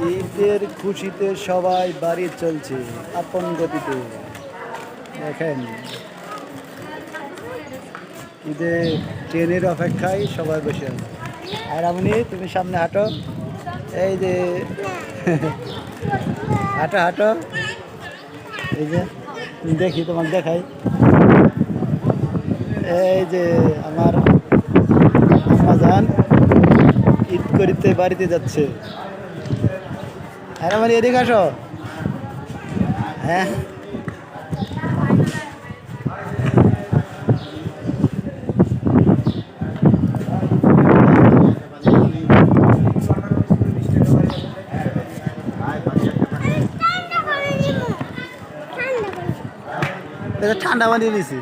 ঈদের খুশিতে সবাই বাড়ি চলছে আপন গতিতে। দেখেন ঈদে ট্রেনের অপেক্ষায় সবাই বসে আছে। আর আমনি তুমি সামনে হাঁটো, এই যে হাঁটো হাঁটো, এই যে দেখি তোমাকে দেখাই, এই যে আমার আম্মাজান ঈদ করিতে বাড়িতে যাচ্ছে। আর আমার এদিকে আসো। হ্যাঁ ঠান্ডা পানি নিছি।